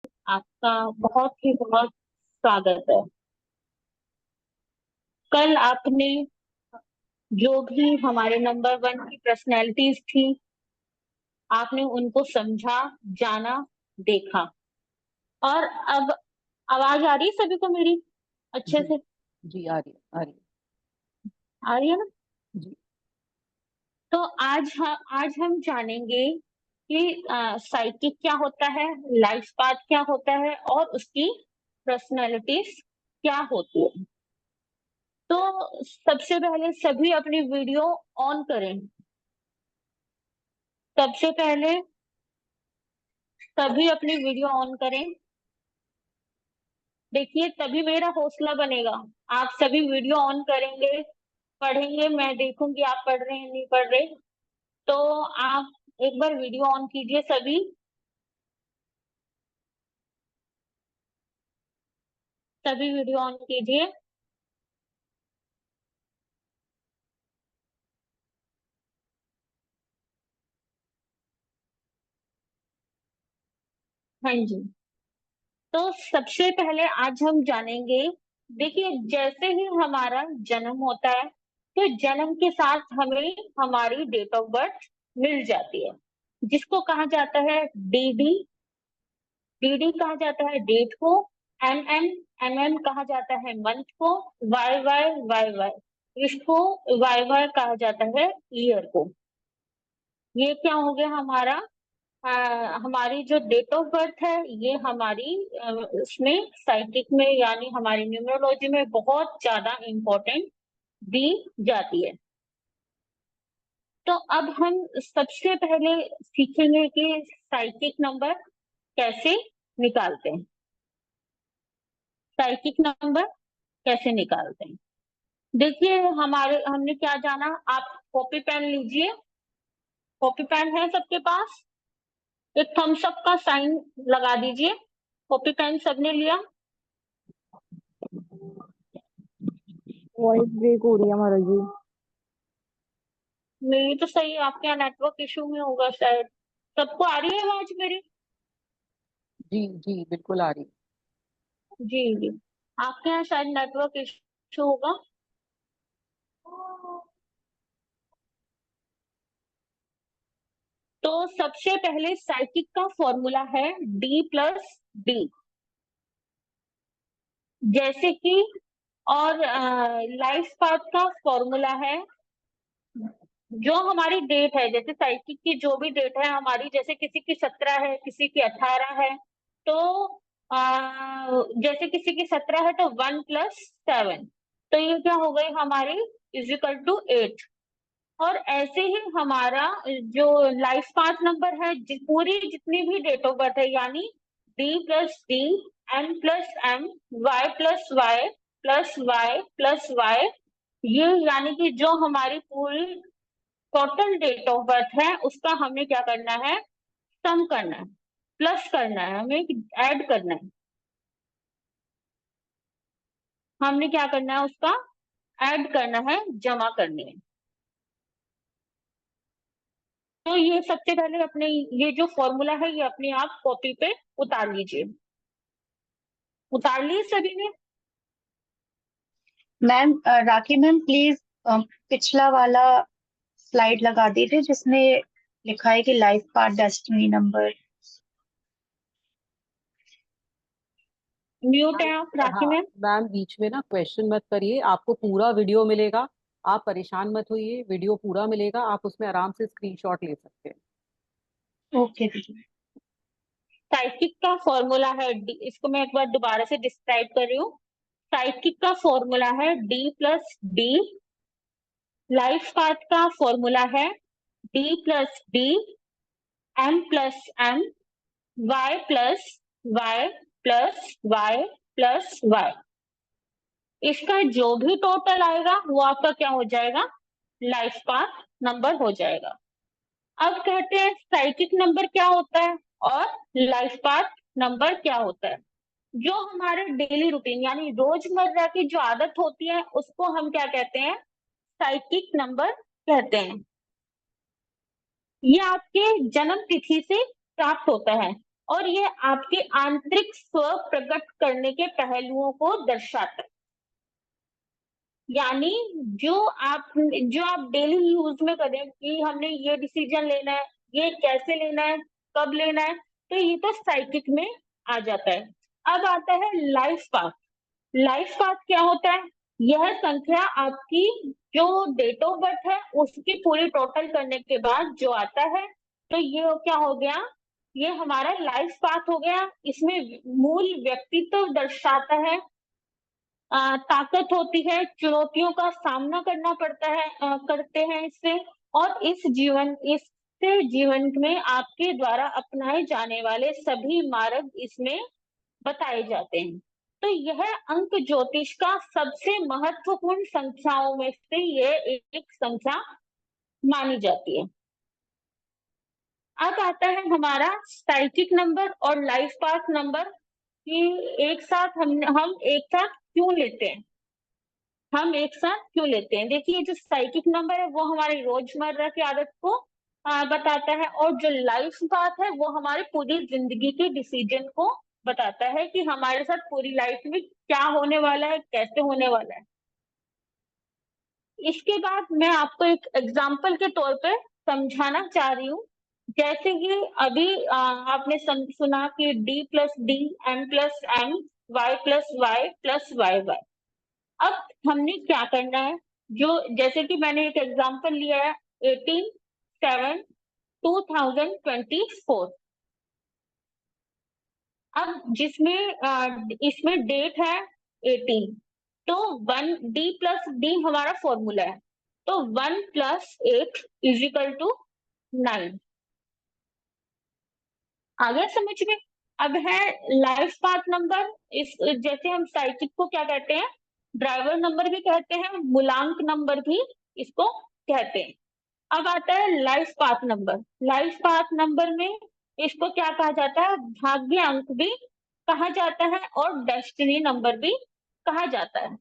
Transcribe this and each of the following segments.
आपका बहुत स्वागत है। कल आपने जो भी हमारे नंबर वन की पर्सनैलिटीज थी, आपने उनको समझा, जाना, देखा। और अब आवाज आ रही है सभी को मेरी अच्छे जी से? जी आ रही है, आ रही आ रही है ना? है। जी तो आज हम जानेंगे कि साइकिक क्या होता है, लाइफ पाथ क्या होता है और उसकी पर्सनैलिटीज क्या होती है। तो सबसे पहले सभी अपनी वीडियो ऑन करें। सबसे पहले सभी अपनी वीडियो ऑन करें। देखिए, तभी मेरा हौसला बनेगा। आप सभी वीडियो ऑन करेंगे, पढ़ेंगे, मैं देखूंगी आप पढ़ रहे हैं नहीं पढ़ रहे। तो आप एक बार वीडियो ऑन कीजिए सभी। सभी वीडियो ऑन कीजिए। हाँ जी। तो सबसे पहले आज हम जानेंगे, देखिए जैसे ही हमारा जन्म होता है तो जन्म के साथ हमें हमारी डेट ऑफ बर्थ मिल जाती है, जिसको कहा जाता है डीडी। डीडी कहा जाता है डेट को, एमएम एमएम कहा जाता है मंथ को, वाई वाई वाई वाई इसको वाई वाई कहा जाता है ईयर को। ये क्या हो गया हमारा? हमारी जो डेट ऑफ बर्थ है ये हमारी उसमें साइकिक में यानी हमारी न्यूमरोलॉजी में बहुत ज्यादा इम्पोर्टेंट दी जाती है। तो अब हम सबसे पहले सीखेंगे कि साइकिक नंबर कैसे निकालते हैं। साइकिक नंबर कैसे निकालते हैं? देखिए, हमने क्या जाना। आप कॉपी पेन लीजिए। कॉपी पेन है सबके पास? एक थम्स अप का साइन लगा दीजिए। कॉपी पेन सबने लिया? वॉइस ब्रेक हो रही है महाराज जी। मेरी तो सही है, आपके यहाँ नेटवर्क इशू में होगा शायद। सबको आ रही है आवाज मेरी? जी जी बिल्कुल आ रही है। जी जी। आपके यहाँ शायद नेटवर्क इशू होगा। तो सबसे पहले साइकिक का फॉर्मूला है डी प्लस डी। जैसे कि और लाइफ पाथ का फॉर्मूला है, जो हमारी डेट है, जैसे साइकिक की जो भी डेट है हमारी, जैसे किसी की 17 है, किसी की 18 है। तो जैसे किसी की 17 है तो 1 + 7, तो ये क्या हो गई हमारी, = 8। और ऐसे ही हमारा जो लाइफ पाथ नंबर है, पूरी जितनी भी डेट ऑफ बर्थ है, यानी D+D, M+M, Y+Y+Y+Y, ये यानी कि जो हमारी पूरी टोटल डेट ऑफ बर्थ है उसका हमें क्या करना है, सम करना है, प्लस करना है, हमें ऐड करना है। हमने क्या करना है, उसका ऐड करना है, जमा करनी है। तो ये सबसे पहले अपने ये जो फॉर्मूला है ये अपने आप कॉपी पे उतार लीजिए। उतार लिए सभी ने? मैम राखी मैम प्लीज पिछला वाला स्लाइड लगा दीजिए जिसमें लिखा है कि life path destiny number. Mute है आप राखी हाँ में? मैम, बीच में ना क्वेश्चन मत करिए, आपको पूरा वीडियो मिलेगा। आप परेशान मत होइए, वीडियो पूरा मिलेगा, आप उसमें आराम से स्क्रीनशॉट ले सकते हैं। ओके दीदी। साइकिक का फॉर्मूला है इसको मैं एक बार दोबारा से डिस्क्राइब कर रही हूँ। साइकिक का फॉर्मूला है D+D। लाइफ पाथ का फॉर्मूला है D+D, M+M, Y+Y+Y+Y। इसका जो भी टोटल आएगा वो आपका क्या हो जाएगा, लाइफ पाथ नंबर हो जाएगा। अब कहते हैं साइकिक नंबर क्या होता है और लाइफ पाथ नंबर क्या होता है। जो हमारे डेली रूटीन यानी रोजमर्रा की जो आदत होती है उसको हम क्या कहते हैं, साइकिक नंबर कहते हैं। ये आपके जन्म तिथि से प्राप्त होता है और ये आपके आंतरिक स्व प्रकट करने के पहलुओं को दर्शाता है। यानी जो आप डेली यूज में करें कि हमने ये डिसीजन लेना है, ये कैसे लेना है, कब लेना है, तो ये तो साइकिक में आ जाता है। अब आता है लाइफ पाथ। लाइफ पाथ क्या होता है? यह संख्या आपकी जो डेट ऑफ बर्थ है उसकी पूरी टोटल करने के बाद जो आता है, तो ये क्या हो गया? ये हमारा लाइफ पाथ हो गया। इसमें मूल व्यक्तित्व दर्शाता है, ताकत होती है, चुनौतियों का सामना करना पड़ता है, करते हैं इससे, और इससे जीवन में आपके द्वारा अपनाए जाने वाले सभी मार्ग इसमें बताए जाते हैं। तो यह अंक ज्योतिष का सबसे महत्वपूर्ण संख्याओं में से यह एक संख्या मानी जाती है। अब आता है हमारा साइकिक नंबर और लाइफ पाथ नंबर कि एक साथ हम एक साथ क्यों लेते हैं? हम एक साथ क्यों लेते हैं? देखिए, जो साइकिक नंबर है वो हमारी रोजमर्रा की आदत को बताता है, और जो लाइफ पाथ है वो हमारी पूरी जिंदगी के डिसीजन को बताता है कि हमारे साथ पूरी लाइफ में क्या होने वाला है, कैसे होने वाला है। इसके बाद मैं आपको एक एग्जाम्पल के तौर पे समझाना चाह रही हूँ। जैसे कि अभी आपने सुना कि D plus D, M plus M, Y plus Y plus Y Y. अब हमने क्या करना है? जो जैसे कि मैंने एक एग्जांपल लिया है 18/7/2024। अब इसमें डेट है 18, तो 1D प्लस डी हमारा फॉर्मूला है, तो 1 प्लस 8 इज इक्वल टू 9। आ गया समझ में? अब है लाइफ पाथ नंबर। इस जैसे हम साइकिक को क्या कहते हैं? ड्राइवर नंबर भी कहते हैं, मूलांक नंबर भी इसको कहते हैं। अब आता है life path number. Life path number में इसको क्या कहा जाता है? भाग्य अंक भी कहा जाता है और डेस्टिनी नंबर भी कहा जाता है।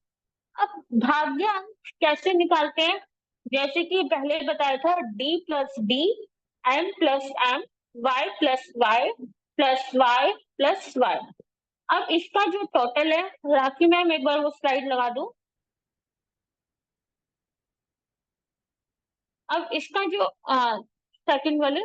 अब भाग्य अंक कैसे निकालते हैं? जैसे कि पहले बताया था D plus D, M plus M, Y plus Y plus Y plus Y. अब इसका जो टोटल है, राखी मैम एक बार वो स्लाइड लगा दूं। अब इसका जो सेकंड वाले,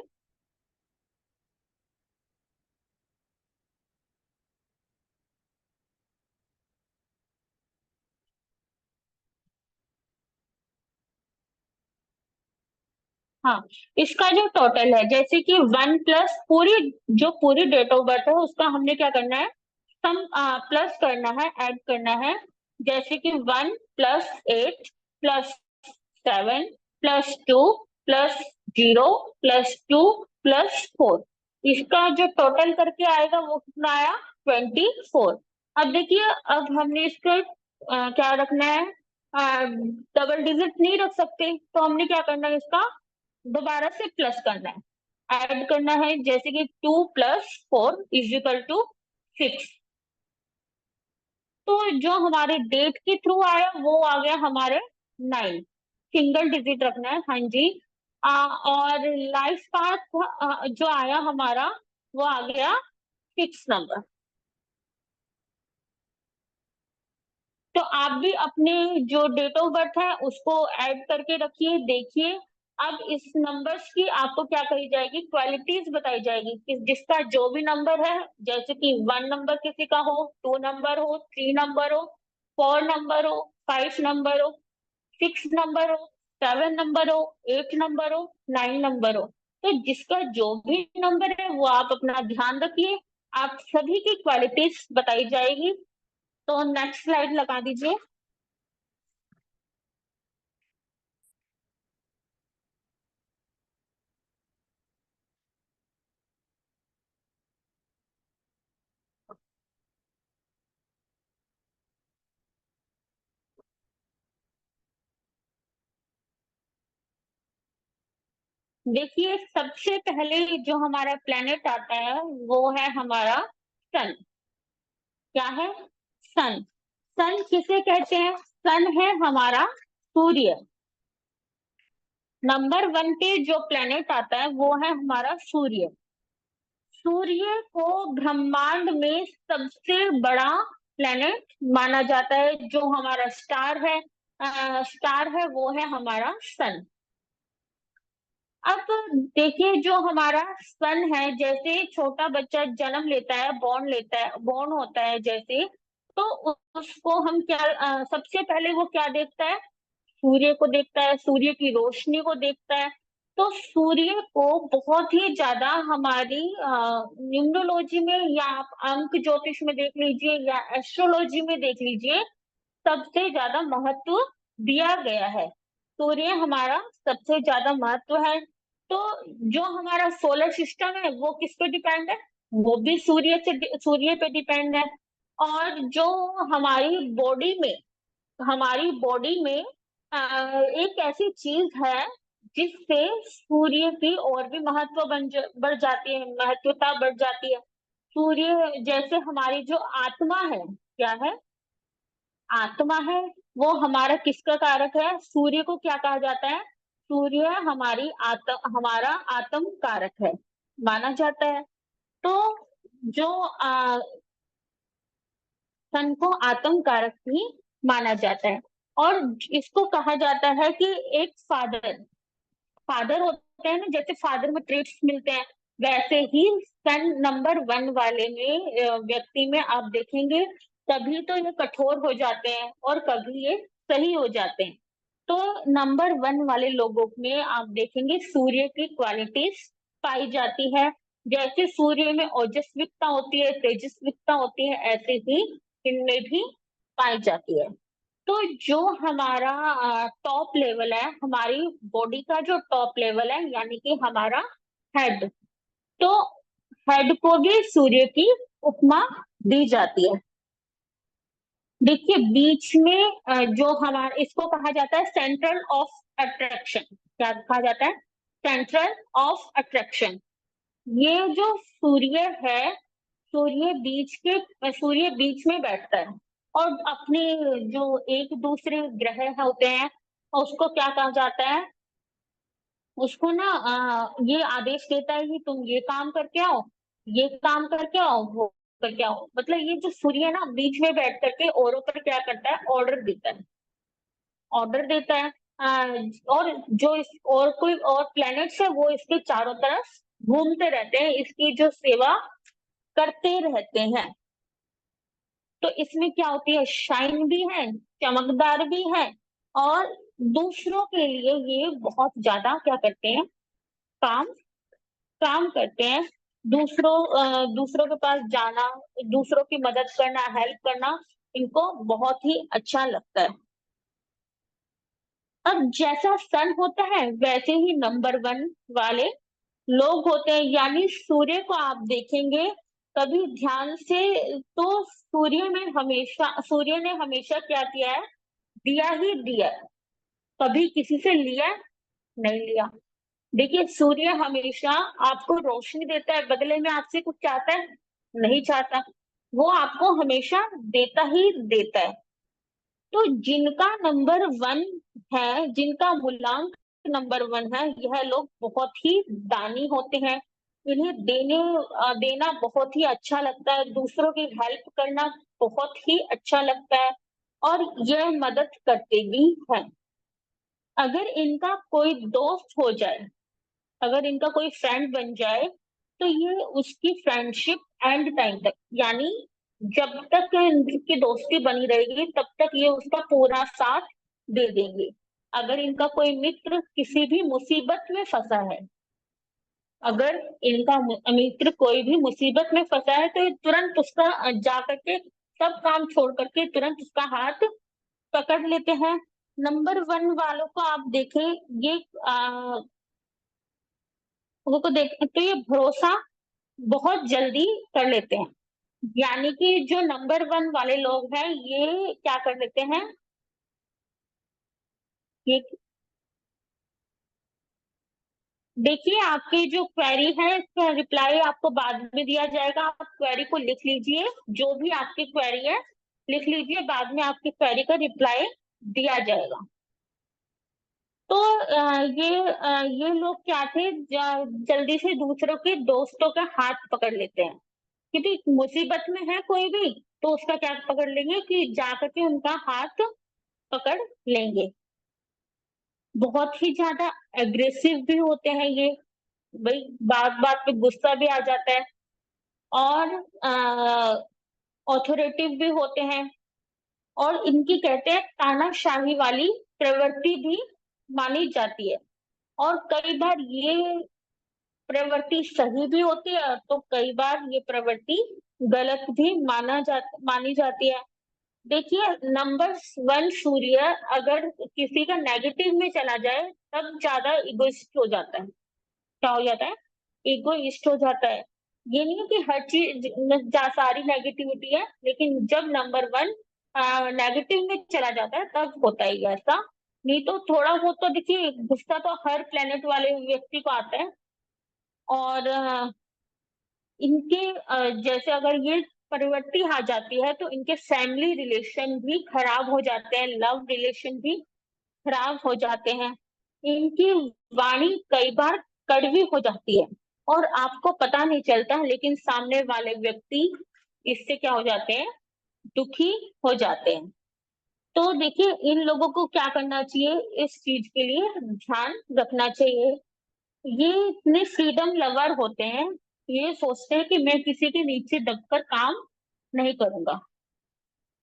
हाँ, इसका जो टोटल है, जैसे कि 1 प्लस पूरी डेट ऑफ बर्थ है उसका हमने क्या करना है? सम प्लस करना है, ऐड करना है। जैसे कि 1 plus 8 plus 7 plus 2 plus 0 plus 2 plus 4। इसका जो टोटल करके आएगा वो कितना आया? 24। अब देखिए, अब हमने इसको क्या रखना है? डबल डिजिट नहीं रख सकते, तो हमने क्या करना है? इसका दोबारा से प्लस करना है, ऐड करना है। जैसे कि 2 प्लस 4 इज इक्वल टू 6। तो जो हमारे डेट के थ्रू आया वो आ गया हमारे 9। सिंगल डिजिट रखना है, हाँ जी। और लाइफ पाथ जो आया हमारा वो आ गया 6 नंबर। तो आप भी अपने जो डेट ऑफ बर्थ है उसको ऐड करके रखिए, देखिए। अब इस नंबर्स की आपको क्या कही जाएगी? क्वालिटीज बताई जाएगी कि जिसका जो भी नंबर है, जैसे कि 1 नंबर किसी का हो, 2 नंबर हो, 3 नंबर हो, 4 नंबर हो, 5 नंबर हो, 6 नंबर हो, 7 नंबर हो, 8 नंबर हो, 9 नंबर हो, तो जिसका जो भी नंबर है वो आप अपना ध्यान रखिए। आप सभी की क्वालिटीज बताई जाएगी। तो नेक्स्ट स्लाइड लगा दीजिए। देखिए, सबसे पहले जो हमारा प्लेनेट आता है वो है हमारा सन। क्या है? सन। सन किसे कहते हैं? सन है हमारा सूर्य। नंबर 1 पे जो प्लेनेट आता है वो है हमारा सूर्य। सूर्य को ब्रह्मांड में सबसे बड़ा प्लेनेट माना जाता है। जो हमारा स्टार है वो है हमारा सन। अब देखिए, जो हमारा सन है, जैसे छोटा बच्चा जन्म लेता है, बॉर्न होता है जैसे, तो उसको हम क्या सबसे पहले वो क्या देखता है? सूर्य को देखता है, सूर्य की रोशनी को देखता है। तो सूर्य को बहुत ही ज्यादा हमारी न्यूमरोलॉजी में, या आप अंक ज्योतिष में देख लीजिए, या एस्ट्रोलॉजी में देख लीजिए, सबसे ज्यादा महत्व दिया गया है। सूर्य हमारा सबसे ज्यादा महत्व है। तो जो हमारा सोलर सिस्टम है वो किस पे डिपेंड है? वो भी सूर्य पे डिपेंड है। और जो हमारी बॉडी में एक ऐसी चीज है जिससे सूर्य की और भी बढ़ जाती है, महत्वता बढ़ जाती है। सूर्य जैसे हमारी जो आत्मा है, क्या है? आत्मा है। वो हमारा किसका कारक है? सूर्य को क्या कहा जाता है? सूर्य हमारा आत्म कारक है, माना जाता है। तो जो सन को आत्म कारक भी माना जाता है। और इसको कहा जाता है कि एक फादर होते हैं ना, जैसे फादर में ट्रेट्स मिलते हैं, वैसे ही सन नंबर 1 वाले में व्यक्ति में आप देखेंगे, कभी तो ये कठोर हो जाते हैं और कभी ये सही हो जाते हैं। तो नंबर 1 वाले लोगों में आप देखेंगे सूर्य की क्वालिटीज पाई जाती है। जैसे सूर्य में ओजस्विकता होती है, तेजस्विकता होती है, ऐसे ही इनमें भी पाई जाती है। तो जो हमारा टॉप लेवल है, हमारी बॉडी का जो टॉप लेवल है, यानी कि हमारा हेड, तो हेड को भी सूर्य की उपमा दी जाती है। देखिए, बीच में जो हमारा, इसको कहा जाता है सेंट्रल ऑफ अट्रैक्शन। क्या कहा जाता है? Central of attraction. ये जो सूर्य है, सूर्य बीच में बैठता है, और अपने जो एक दूसरे ग्रह होते हैं, उसको क्या कहा जाता है? उसको ना ये आदेश देता है कि तुम ये काम करके आओ, ये काम करके आओ, वो करके आओ। मतलब ये जो सूर्य है ना, बीच में बैठ करके औरों पर क्या करता है? ऑर्डर देता है। और जो और कोई और प्लैनेट्स है, वो इसके चारों तरफ घूमते रहते हैं, इसकी जो सेवा करते रहते हैं। तो इसमें क्या होती है? शाइन भी है, चमकदार भी है, और दूसरों के लिए ये बहुत ज्यादा क्या करते हैं? काम काम करते हैं। दूसरों के पास जाना, दूसरों की मदद करना, हेल्प करना, इनको बहुत ही अच्छा लगता है। अब जैसा सन होता है, वैसे ही नंबर 1 वाले लोग होते हैं। यानी सूर्य को आप देखेंगे कभी ध्यान से, तो सूर्य ने हमेशा क्या किया है? दिया ही दिया है। कभी किसी से लिया? नहीं लिया। देखिए, सूर्य हमेशा आपको रोशनी देता है, बदले में आपसे कुछ चाहता है? नहीं चाहता। वो आपको हमेशा देता ही देता है। तो जिनका नंबर 1 है, जिनका मूलांक नंबर 1 है, यह लोग बहुत ही दानी होते हैं। इन्हें देना बहुत ही अच्छा लगता है, दूसरों की हेल्प करना बहुत ही अच्छा लगता है, और यह मदद करते भी हैं। अगर इनका कोई दोस्त हो जाए, अगर इनका कोई फ्रेंड बन जाए, तो ये उसकी फ्रेंडशिप एंड टाइम तक, यानी जब तक इनकी दोस्ती बनी रहेगी, तब तक ये उसका पूरा साथ दे देंगे। अगर इनका कोई मित्र किसी भी मुसीबत में फंसा है, अगर इनका मित्र कोई भी मुसीबत में फंसा है, तो ये तुरंत उसका जा करके, सब काम छोड़ करके तुरंत उसका हाथ पकड़ लेते हैं। नंबर 1 वालों को आप देखें, ये को देख तो ये भरोसा बहुत जल्दी कर लेते हैं। यानी कि जो नंबर 1 वाले लोग हैं, ये क्या कर लेते हैं? ये देखिए, आपकी जो क्वेरी है, इसका रिप्लाई आपको बाद में दिया जाएगा। आप क्वेरी को लिख लीजिए, जो भी आपकी क्वेरी है लिख लीजिए, बाद में आपकी क्वेरी का रिप्लाई दिया जाएगा। तो ये लोग क्या थे, जल्दी से दूसरों के दोस्तों का हाथ पकड़ लेते हैं, क्योंकि मुसीबत में है कोई भी तो उसका क्या पकड़ लेंगे कि जाकर के उनका हाथ पकड़ लेंगे। बहुत ही ज्यादा एग्रेसिव भी होते हैं ये, भाई बात बात पे गुस्सा भी आ जाता है, और ऑथोरेटिव भी होते हैं, और इनकी कहते हैं तानाशाही वाली प्रवृत्ति भी मानी जाती है। और कई बार ये प्रवृत्ति सही भी होती है तो कई बार ये प्रवृत्ति गलत भी मानी जाती है। देखिए, नंबर 1 सूर्य अगर किसी का नेगेटिव में चला जाए तब ज्यादा इगोइस्ट हो जाता है। क्या हो जाता है? इगोइस्ट हो जाता है। ये नहीं है कि हर चीज सारी नेगेटिविटी है, लेकिन जब नंबर 1 नेगेटिव में चला जाता है तब होता है ये ऐसा। नहीं तो थोड़ा बहुत तो देखिए, गुस्सा तो हर प्लेनेट वाले व्यक्ति को आता है। और इनके जैसे अगर ये प्रवृत्ति आ जाती है तो इनके फैमिली रिलेशन भी खराब हो जाते हैं, लव रिलेशन भी खराब हो जाते हैं। इनकी वाणी कई बार कड़वी हो जाती है और आपको पता नहीं चलता, लेकिन सामने वाले व्यक्ति इससे क्या हो जाते हैं, दुखी हो जाते हैं। तो देखिए, इन लोगों को क्या करना चाहिए, इस चीज के लिए ध्यान रखना चाहिए। ये इतने फ्रीडम लवर होते हैं, ये सोचते हैं कि मैं किसी के नीचे दबकर काम नहीं करूंगा,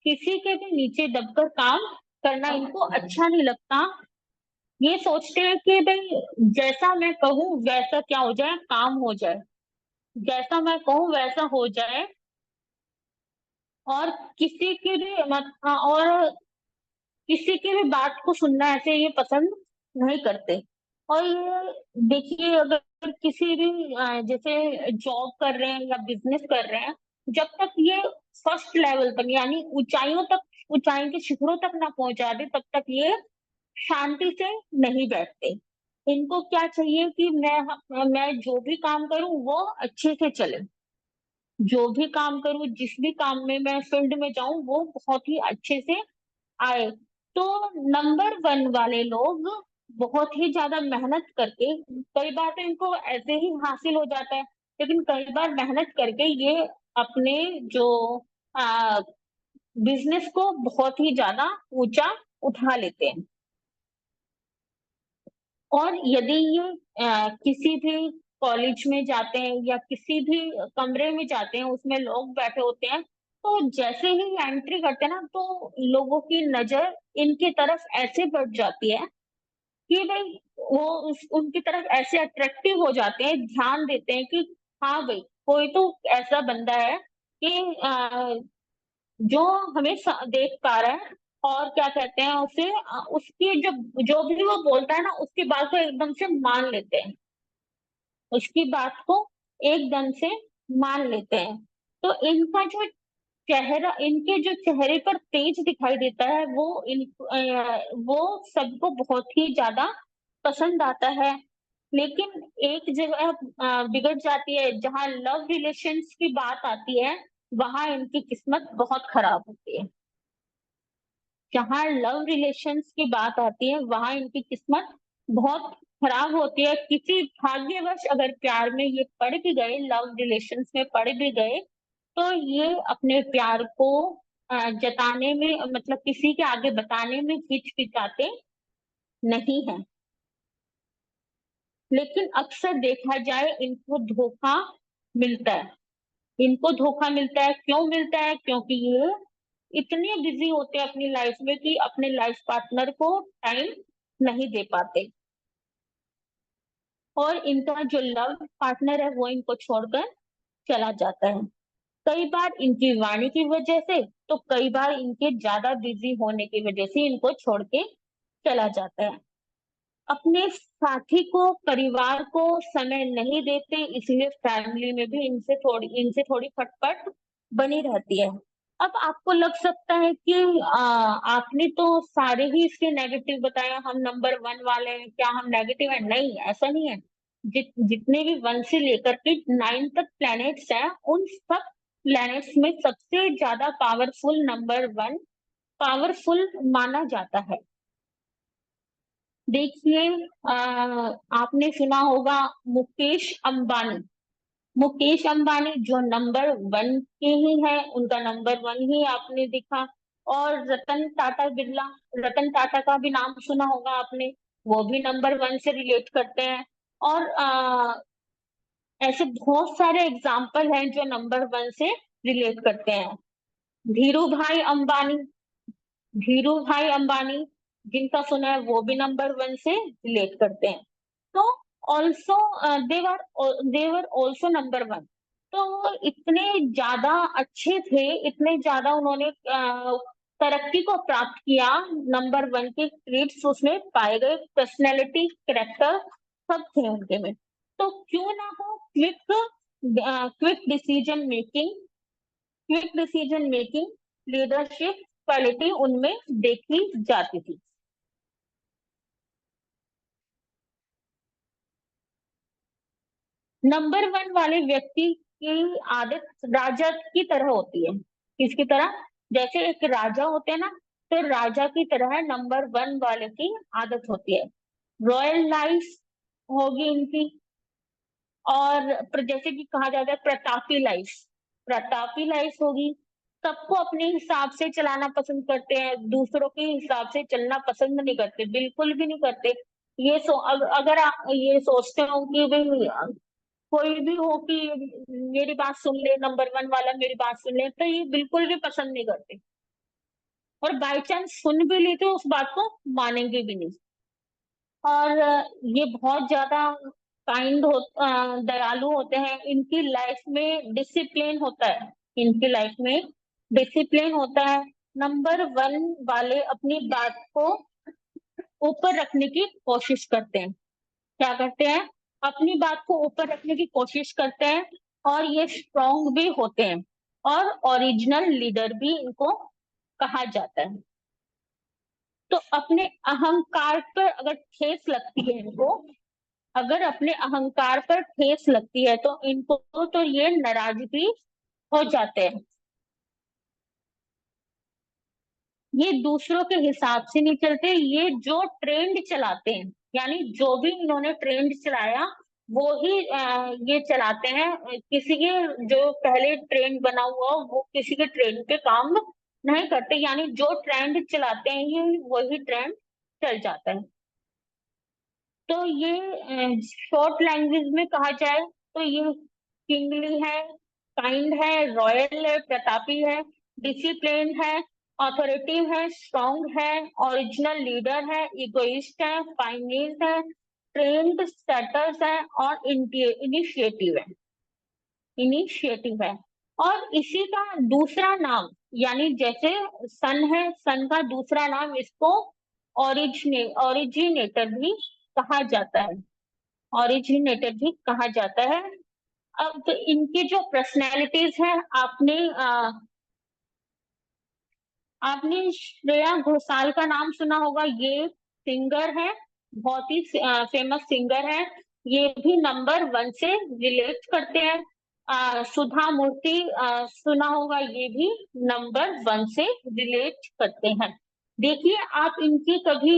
किसी के भी नीचे दबकर काम करना इनको अच्छा नहीं लगता। ये सोचते हैं कि भाई जैसा मैं कहूँ वैसा क्या हो जाए, काम हो जाए, जैसा मैं कहूँ वैसा हो जाए। और किसी की भी और किसी की भी बात को सुनना ऐसे ये पसंद नहीं करते। और ये देखिए, अगर किसी भी जैसे जॉब कर रहे हैं या बिजनेस कर रहे हैं, जब तक ये फर्स्ट लेवल तक यानी ऊंचाइयों तक, ऊंचाई के शिखरों तक ना पहुंचा दे तब तक ये शांति से नहीं बैठते। इनको क्या चाहिए कि मैं जो भी काम करूं वो अच्छे से चले, जो भी काम करूं, जिस भी काम में मैं फील्ड में जाऊं वो बहुत ही अच्छे से आए। तो नंबर 1 वाले लोग बहुत ही ज्यादा मेहनत करके, कई बार तो इनको ऐसे ही हासिल हो जाता है, लेकिन कई बार मेहनत करके ये अपने जो बिजनेस को बहुत ही ज्यादा ऊंचा उठा लेते हैं। और यदि ये किसी भी कॉलेज में जाते हैं या किसी भी कमरे में जाते हैं, उसमें लोग बैठे होते हैं, तो जैसे ही एंट्री करते हैं ना, तो लोगों की नजर इनकी तरफ ऐसे बढ़ जाती है कि भाई वो उनकी तरफ ऐसे अट्रैक्टिव हो जाते हैं, ध्यान देते हैं कि हाँ भाई, कोई तो ऐसा बंदा है कि जो हमें देख पा रहा है। और क्या कहते हैं उसे, उसकी जो भी वो बोलता है ना, उसकी बात को एकदम से मान लेते हैं, उसकी बात को एकदम से मान लेते हैं। तो इनका जो चेहरा, इनके जो चेहरे पर तेज दिखाई देता है वो सबको बहुत ही ज्यादा पसंद आता है। लेकिन एक जगह बिगड़ जाती है, जहां लव रिलेशंस की बात आती है वहां इनकी किस्मत बहुत खराब होती है। जहां लव रिलेशंस की बात आती है वहां इनकी किस्मत बहुत खराब होती है। किसी भाग्यवश अगर प्यार में ये पड़ भी गए, लव रिलेशंस में पड़ भी गए, तो ये अपने प्यार को जताने में, मतलब किसी के आगे बताने में हिचकिचाते नहीं है। लेकिन अक्सर देखा जाए इनको धोखा मिलता है। इनको धोखा मिलता है, क्यों मिलता है? क्योंकि ये इतने बिजी होते हैं अपनी लाइफ में कि अपने लाइफ पार्टनर को टाइम नहीं दे पाते, और इनका जो लव पार्टनर है वो इनको छोड़कर चला जाता है। कई बार इनकी वाणी की वजह से, तो कई बार इनके ज्यादा बिजी होने की वजह से इनको छोड़ के चला जाता है। अपने साथी को, परिवार को समय नहीं देते, इसलिए फैमिली में भी इनसे थोड़ी खटपट बनी रहती है। अब आपको लग सकता है कि आपने तो सारे ही इसके नेगेटिव बताया, हम नंबर 1 वाले हैं, क्या हम नेगेटिव है? नहीं, ऐसा नहीं है। जितने भी 1 से लेकर के 9 तक प्लैनेट्स हैं, उन सब प्लैनेट्स में सबसे ज्यादा पावरफुल नंबर 1 पावरफुल माना जाता है। देखिए, आपने सुना होगा मुकेश अंबानी। मुकेश अंबानी जो नंबर वन के ही है, उनका नंबर वन ही आपने देखा। और रतन टाटा बिरला, रतन टाटा का भी नाम सुना होगा आपने, वो भी नंबर वन से रिलेट करते हैं। और ऐसे बहुत सारे एग्जाम्पल हैं जो नंबर वन से रिलेट करते हैं। धीरू भाई अंबानी, धीरू भाई अंबानी जिनका सुना है, वो भी नंबर वन से रिलेट करते हैं। तो also they were also number one. तो वो इतने ज्यादा अच्छे थे, इतने ज्यादा उन्होंने तरक्की को प्राप्त किया, नंबर वन के ट्रेड्स उसमें पाए गए, पर्सनैलिटी, कैरेक्टर सब थे उनके में। तो क्यों ना हो quick decision making, quick decision making, leadership quality उनमें देखी जाती थी। नंबर वन वाले व्यक्ति की आदत राजा की तरह होती है। किसकी तरह? जैसे एक राजा होते हैं ना, तो राजा की तरह नंबर वन वाले की आदत होती है। रॉयल लाइफ होगी इनकी। और जैसे कि कहा जाता है प्रतापी लाइफ, प्रतापी लाइफ होगी। सबको अपने हिसाब से चलाना पसंद करते हैं, दूसरों के हिसाब से चलना पसंद नहीं करते, बिल्कुल भी नहीं करते। अगर आप ये सोचते हो कि भाई कोई भी हो कि मेरी बात सुन ले, नंबर वन वाला मेरी बात सुन ले, तो ये बिल्कुल भी पसंद नहीं करते। और बाई चांस सुन भी ली तो उस बात को मानेंगे भी नहीं। और ये बहुत ज्यादा दयालु होते हैं। इनकी लाइफ में डिसिप्लिन होता है, इनकी लाइफ में डिसिप्लिन होता है। नंबर वन वाले अपनी बात को ऊपर रखने की कोशिश करते हैं। क्या करते हैं? अपनी बात को ऊपर रखने की कोशिश करते हैं। और ये स्ट्रॉन्ग भी होते हैं, और ओरिजिनल लीडर भी इनको कहा जाता है। तो अपने अहंकार पर अगर ठेस लगती है इनको, अगर अपने अहंकार पर ठेस लगती है तो इनको तो ये नाराज भी हो जाते हैं। ये दूसरों के हिसाब से नहीं चलते, ये जो ट्रेंड चलाते हैं, यानी जो भी इन्होंने ट्रेंड चलाया वो ही ये चलाते हैं। किसी के जो पहले ट्रेंड बना हुआ हो, वो किसी के ट्रेंड पे काम नहीं करते, यानी जो ट्रेंड चलाते हैं ये वही ट्रेंड चल जाता है। तो ये शॉर्ट लैंग्वेज में कहा जाए तो ये किंगली है, काइंड है, रॉयल है, प्रतापी है, डिसिप्लिन है, ऑथोरिटिव है, स्ट्रॉन्ग है, ओरिजिनल लीडर है, इगोइस्ट है, फाइनेंस है, ट्रेंड सेटर्स है, और इनिशिएटिव है, इनिशिएटिव है। और इसी का दूसरा नाम, यानी जैसे सन है, सन का दूसरा नाम इसको ओरिजिनेटर भी कहा जाता है, ओरिजिनेटर भी कहा जाता है। अब इनकी जो पर्सनैलिटीज है, आपने श्रेया घोषाल का नाम सुना होगा, ये सिंगर है, बहुत ही फेमस सिंगर है। ये भी नंबर वन से रिलेट करते हैं। सुधा मूर्ति सुना होगा, ये भी नंबर वन से रिलेट करते हैं। देखिए, आप इनकी कभी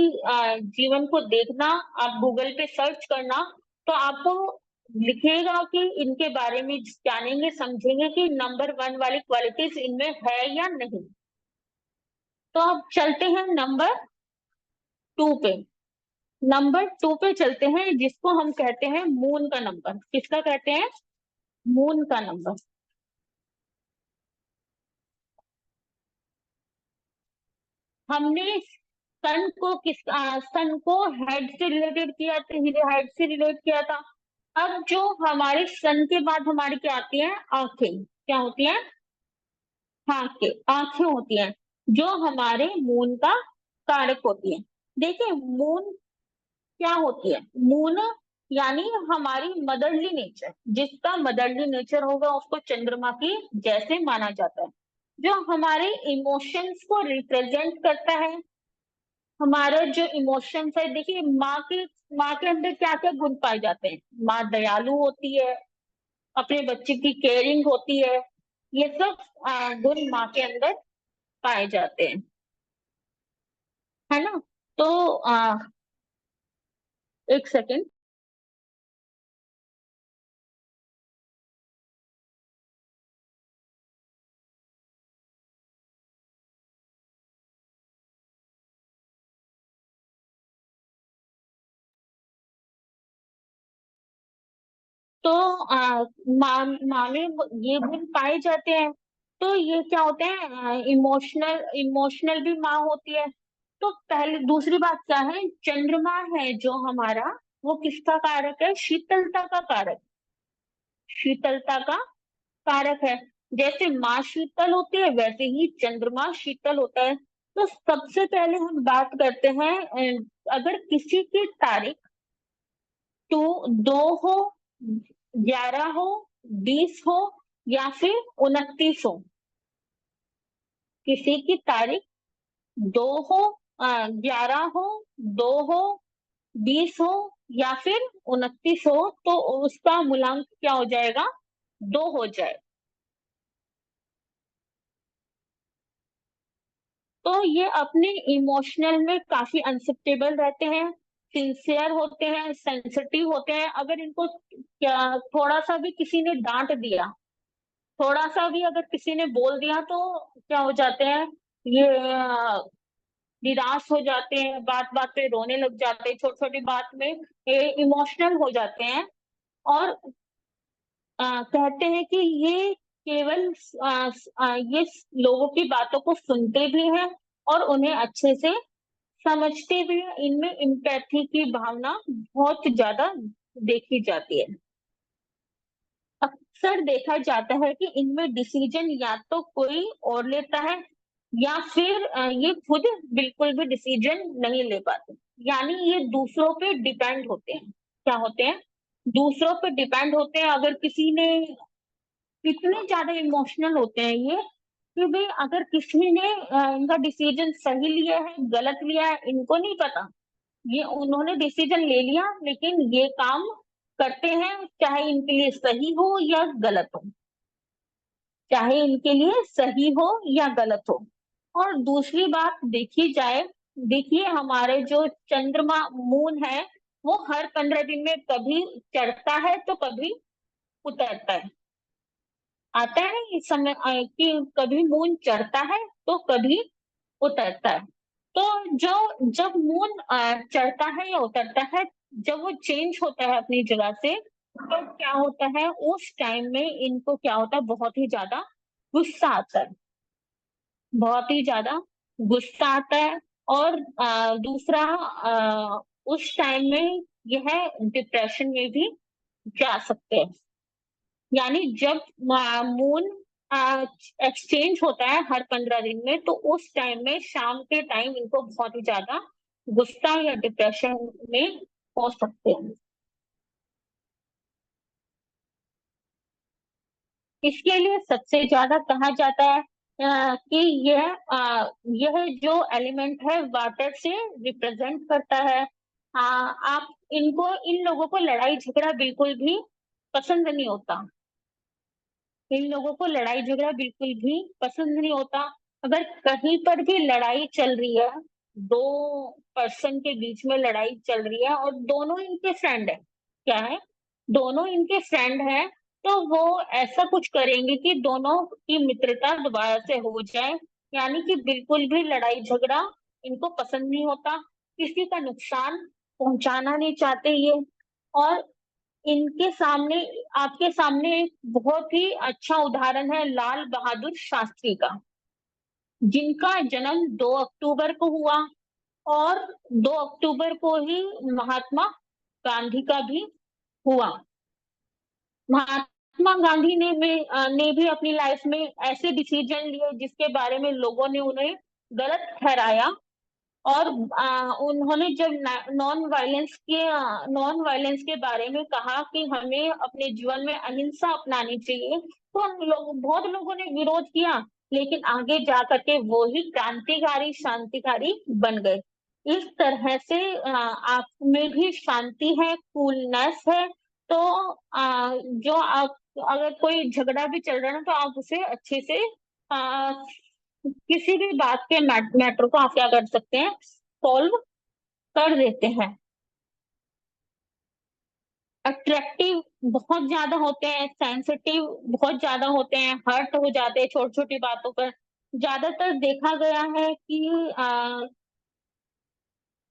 जीवन को देखना, आप गूगल पे सर्च करना, तो आपको लिखेगा कि इनके बारे में जानेंगे, समझेंगे कि नंबर वन वाली क्वालिटीज इनमें है या नहीं। तो अब चलते हैं नंबर टू पे। नंबर टू पे चलते हैं, जिसको हम कहते हैं मून का नंबर। किसका कहते हैं? मून का नंबर। हमने सन को हेड से रिलेटेड किया था, हेड से रिलेट किया था। अब जो हमारे सन के बाद हमारी क्या आती है? आंखें। क्या होती हैं? आंखें होती हैं, जो हमारे मून का कारक होती है। देखिए, मून क्या होती है? मून यानी हमारी मदरली नेचर, जिसका मदरली नेचर होगा उसको चंद्रमा की जैसे माना जाता है, जो हमारे इमोशंस को रिप्रेजेंट करता है। हमारे जो इमोशंस है, देखिए माँ के अंदर क्या क्या गुण पाए जाते हैं? माँ दयालु होती है, अपने बच्चे की केयरिंग होती है, ये सब गुण माँ के अंदर पाए जाते हैं, है ना? तो एक सेकेंड। तो माँ में ये गुण पाए जाते हैं। तो ये क्या होते हैं, इमोशनल इमोशनल भी माँ होती है। तो पहले दूसरी बात क्या है, चंद्रमा है जो हमारा, वो किसका कारक है, शीतलता का कारक, शीतलता का कारक है। जैसे माँ शीतल होती है वैसे ही चंद्रमा शीतल होता है। तो सबसे पहले हम बात करते हैं, अगर किसी की तारीख तो 2 हो, 11 हो, 20 हो या फिर 29 हो, किसी की तारीख 2 हो, 11 हो, 2 हो, 20 हो या फिर 29 हो, तो उसका मूलांक क्या हो जाएगा, 2 हो जाए। तो ये अपने इमोशनल में काफी अनसेप्टेबल रहते हैं, सिंसियर होते हैं, सेंसिटिव होते हैं। अगर इनको क्या थोड़ा सा भी किसी ने डांट दिया, थोड़ा सा भी अगर किसी ने बोल दिया तो क्या हो जाते हैं, ये निराश हो जाते हैं, बात बात पे रोने लग जाते हैं, छोटी छोटी बात में ये इमोशनल हो जाते हैं। और कहते हैं कि ये केवल ये लोगों की बातों को सुनते भी हैं और उन्हें अच्छे से समझते भी हैं। इनमें इम्पैथी की भावना बहुत ज्यादा देखी जाती है। अक्सर देखा जाता है कि इनमें डिसीजन या तो कोई और लेता है या फिर ये खुद बिल्कुल भी डिसीजन नहीं ले पाते। यानी ये दूसरों पे डिपेंड होते हैं। क्या होते हैं, दूसरों पे डिपेंड होते हैं। अगर किसी ने, इतने ज्यादा इमोशनल होते हैं ये कि भाई अगर किसी ने इनका डिसीजन सही लिया है गलत लिया है इनको नहीं पता, ये उन्होंने डिसीजन ले लिया लेकिन ये काम करते हैं, चाहे इनके लिए सही हो या गलत हो, चाहे इनके लिए सही हो या गलत हो। और दूसरी बात देखी जाए, देखिए हमारे जो चंद्रमा मून है वो हर 15 दिन में कभी चढ़ता है तो कभी उतरता है। आता है ना इस समय कि कभी मून चढ़ता है तो कभी उतरता है। तो जो जब मून चढ़ता है या उतरता है, जब वो चेंज होता है अपनी जगह से, तो क्या होता है उस टाइम में इनको क्या होता है, बहुत ही ज्यादा गुस्सा आता है, बहुत ही ज्यादा गुस्सा आता है। और दूसरा, उस टाइम में यह डिप्रेशन में भी जा सकते हैं। यानी जब मून एक्सचेंज होता है हर 15 दिन में, तो उस टाइम में शाम के टाइम इनको बहुत ही ज्यादा गुस्सा या डिप्रेशन में हो सकते हैं। इसके लिए सबसे ज्यादा कहा जाता है कि यह जो एलिमेंट है वाटर से रिप्रेजेंट करता है। आप इनको, इन लोगों को लड़ाई झगड़ा बिल्कुल भी पसंद नहीं होता। इन लोगों को लड़ाई झगड़ा बिल्कुल भी पसंद नहीं होता। अगर कहीं पर भी लड़ाई चल रही है, दो पर्सन के बीच में लड़ाई चल रही है और दोनों इनके फ्रेंड है, क्या है, दोनों इनके फ्रेंड है, तो वो ऐसा कुछ करेंगे कि दोनों की मित्रता दोबारा से हो जाए। यानी कि बिल्कुल भी लड़ाई झगड़ा इनको पसंद नहीं होता, किसी का नुकसान पहुंचाना नहीं चाहते ये। और इनके सामने, आपके सामने एक बहुत ही अच्छा उदाहरण है लाल बहादुर शास्त्री का, जिनका जन्म 2 अक्टूबर को हुआ। और 2 अक्टूबर को ही महात्मा गांधी का भी हुआ। महात्मा गांधी ने भी अपनी लाइफ में ऐसे डिसीजन लिए जिसके बारे में लोगों ने उन्हें गलत ठहराया। और उन्होंने जब नॉन वायलेंस के बारे में कहा कि हमें अपने जीवन में अहिंसा अपनानी चाहिए, तो बहुत लोगों ने विरोध किया, लेकिन आगे जा करके वो ही क्रांतिकारी शांतिकारी बन गए। इस तरह से आप में भी शांति है, कूलनेस है। तो जो आप, अगर कोई झगड़ा भी चल रहा है ना, तो आप उसे अच्छे से किसी भी बात के मैटर को आप क्या कर सकते हैं, सॉल्व कर देते हैं। अट्रैक्टिव बहुत ज्यादा होते हैं, सेंसिटिव बहुत ज्यादा होते हैं, हर्ट हो जाते हैं छोटी छोटी बातों पर। ज्यादातर देखा गया है कि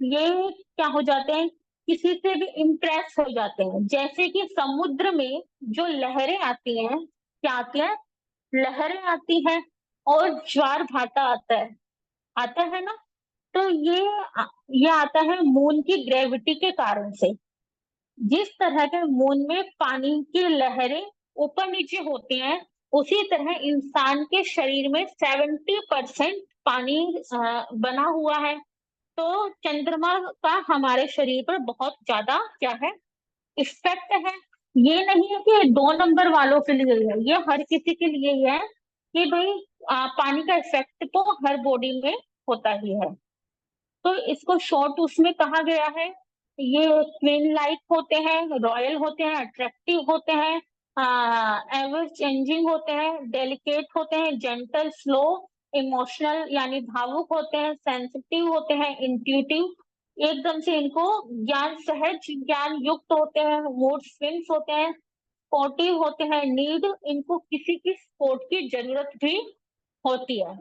ये क्या हो जाते हैं, किसी से भी इम्प्रेस हो जाते हैं। जैसे कि समुद्र में जो लहरें आती हैं, क्या आती है, लहरें आती हैं और ज्वार भाटा आता है ना। तो ये आता है मून की ग्रेविटी के कारण से। जिस तरह के मून में पानी की लहरें ऊपर नीचे होती हैं, उसी तरह इंसान के शरीर में 70% पानी बना हुआ है। तो चंद्रमा का हमारे शरीर पर बहुत ज्यादा क्या है, इफेक्ट है। ये नहीं है कि 2 नंबर वालों के लिए है, ये हर किसी के लिए ही है कि भाई पानी का इफेक्ट तो हर बॉडी में होता ही है। तो इसको शॉर्ट उसमें कहा गया है। ये क्वीन लाइक होते हैं, रॉयल होते हैं, अट्रैक्टिव होते हैं, एवर चेंजिंग होते हैं, डेलिकेट होते हैं, जेंटल, स्लो, इमोशनल यानी भावुक होते हैं, सेंसिटिव होते हैं, इंट्यूटिव एकदम से इनको ज्ञान, सहज ज्ञान युक्त होते हैं, मूड स्विंग्स होते हैं, स्पोर्टिव होते हैं, नीड इनको किसी की सपोर्ट की जरूरत भी होती है।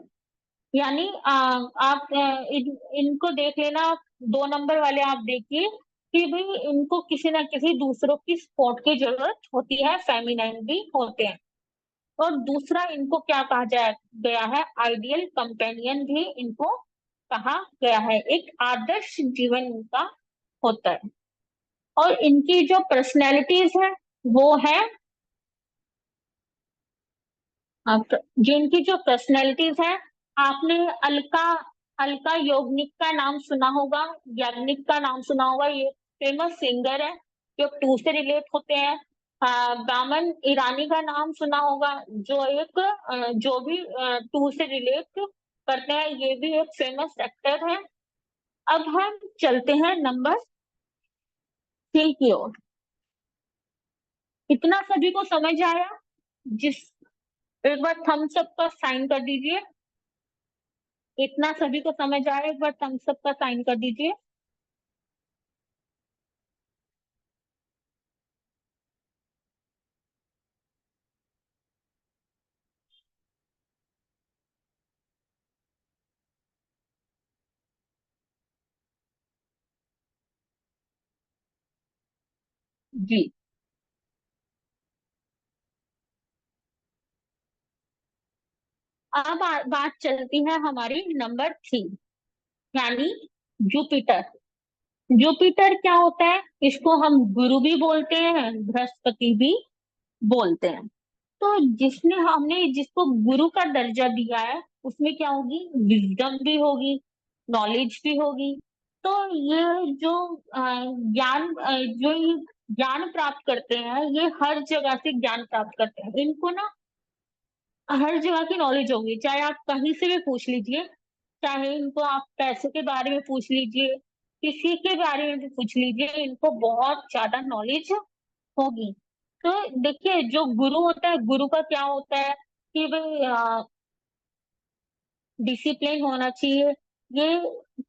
यानी आप इनको देख लेना, 2 नंबर वाले आप देखिए कि भाई इनको किसी ना किसी दूसरों की सपोर्ट की जरूरत होती है, फेमिनाइन भी होते हैं। और दूसरा इनको क्या कहा जाए गया है, आइडियल कंपेनियन भी इनको कहा गया है, एक आदर्श जीवन इनका होता है। और इनकी जो पर्सनैलिटीज है वो है, जिनकी जो पर्सनैलिटीज है, आपने अलका अलका याग्निक का नाम सुना होगा, याग्निक का नाम सुना होगा। ये फेमस सिंगर है जो टू से रिलेट होते हैं। बामन ईरानी का नाम सुना होगा, जो जो भी टू से रिलेट करते हैं, ये भी एक फेमस एक्टर है। अब हम चलते हैं नंबर 3 की ओर। इतना सभी को समझ आया? जिस एक बार थम्स अप का साइन कर दीजिए। इतना सभी को समझ आया, एक बार थम्स अप का साइन कर दीजिए। जी। अब बात चलती है हमारी नंबर 3, यानी जुपिटर। जुपिटर क्या होता है, इसको हम गुरु भी बोलते हैं, बृहस्पति भी बोलते हैं। तो हमने जिसको गुरु का दर्जा दिया है, उसमें क्या होगी, विजडम भी होगी, नॉलेज भी होगी। तो ये जो जो ये ज्ञान प्राप्त करते हैं, ये हर जगह से ज्ञान प्राप्त करते हैं। इनको ना हर जगह की नॉलेज होगी, चाहे आप कहीं से भी पूछ लीजिए, चाहे इनको आप पैसे के बारे में पूछ लीजिए, किसी के बारे में भी पूछ लीजिए, इनको बहुत ज्यादा नॉलेज होगी। तो देखिए, जो गुरु होता है, गुरु का क्या होता है कि भाई डिसिप्लिन होना चाहिए। ये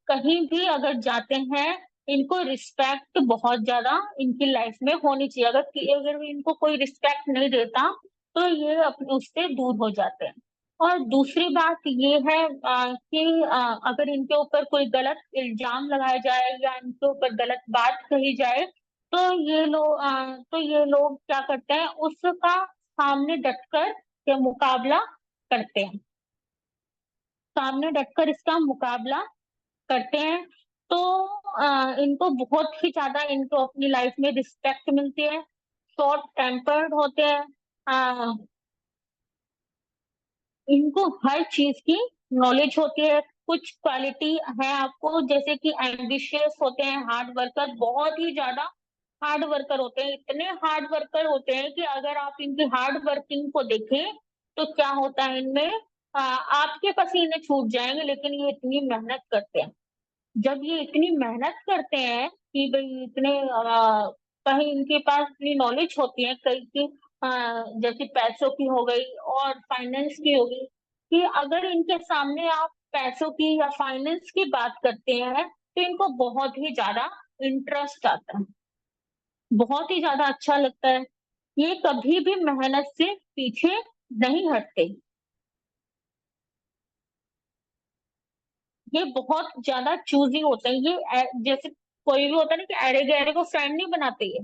कहीं भी अगर जाते हैं, इनको रिस्पेक्ट बहुत ज्यादा इनकी लाइफ में होनी चाहिए। अगर इनको कोई रिस्पेक्ट नहीं देता, तो ये अपने उससे दूर हो जाते हैं। और दूसरी बात ये है कि अगर इनके ऊपर कोई गलत इल्जाम लगाया जाए या इनके ऊपर गलत बात कही जाए, तो ये लोग क्या करते हैं, उसका सामने डटकर के मुकाबला करते हैं, सामने डटकर इसका मुकाबला करते हैं। तो इनको बहुत ही ज्यादा, इनको अपनी लाइफ में रिस्पेक्ट मिलती है। शॉर्ट टेम्पर्ड होते हैं। अ, इनको हर चीज की नॉलेज होती है। कुछ क्वालिटी है आपको, जैसे कि एम्बिशियस होते हैं, हार्ड वर्कर, बहुत ही ज्यादा हार्ड वर्कर होते हैं। इतने हार्ड वर्कर होते हैं कि अगर आप इनकी हार्ड वर्किंग को देखें, तो क्या होता है इनमें, आपके पसीने छूट जाएंगे, लेकिन ये इतनी मेहनत करते हैं। जब ये इतनी मेहनत करते हैं कि भाई कहीं इनके पास इतनी नॉलेज होती है, कहीं की जैसे पैसों की हो गई और फाइनेंस की हो गई, कि अगर इनके सामने आप पैसों की या फाइनेंस की बात करते हैं, तो इनको बहुत ही ज्यादा इंटरेस्ट आता है। बहुत ही ज्यादा अच्छा लगता है। ये कभी भी मेहनत से पीछे नहीं हटते। ये बहुत ज्यादा चूजी होते हैं। जैसे कोई भी होता है ना कि अरे गहरे को फ्रेंड नहीं बनाते। ये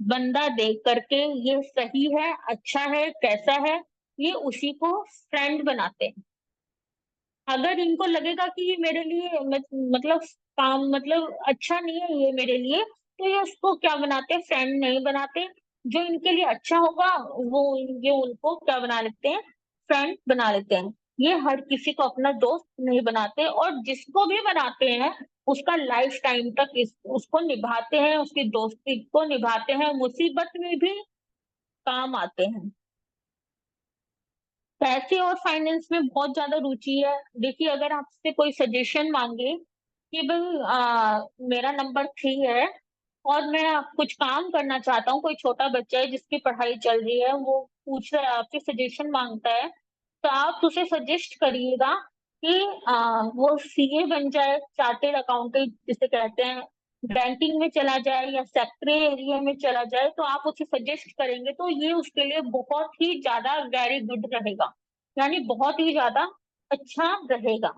बंदा देख करके ये सही है, अच्छा है, कैसा है, ये उसी को फ्रेंड बनाते हैं। अगर इनको लगेगा कि ये मेरे लिए मतलब काम मतलब अच्छा नहीं है ये मेरे लिए, तो ये उसको क्या बनाते हैं, फ्रेंड नहीं बनाते। जो इनके लिए अच्छा होगा वो ये उनको क्या बना लेते हैं, फ्रेंड बना लेते हैं। ये हर किसी को अपना दोस्त नहीं बनाते, और जिसको भी बनाते हैं उसका लाइफ टाइम तक उसको निभाते हैं, उसकी दोस्ती को निभाते हैं, मुसीबत में भी काम आते हैं। पैसे और फाइनेंस में बहुत ज्यादा रुचि है। देखिए, अगर आपसे कोई सजेशन मांगे कि भाई मेरा नंबर 3 है और मैं कुछ काम करना चाहता हूँ, कोई छोटा बच्चा है जिसकी पढ़ाई चल रही है, वो पूछ रहा है, आपसे सजेशन मांगता है, तो आप उसे सजेस्ट करिएगा कि वो सीए बन जाए, चार्टेड अकाउंटेंट जिसे कहते हैं, बैंकिंग में चला जाए या सेक्रेटरी एरिया में चला जाए, तो आप उसे सजेस्ट करेंगे तो ये उसके लिए बहुत ही ज्यादा वेरी गुड रहेगा, यानी बहुत ही ज्यादा अच्छा रहेगा।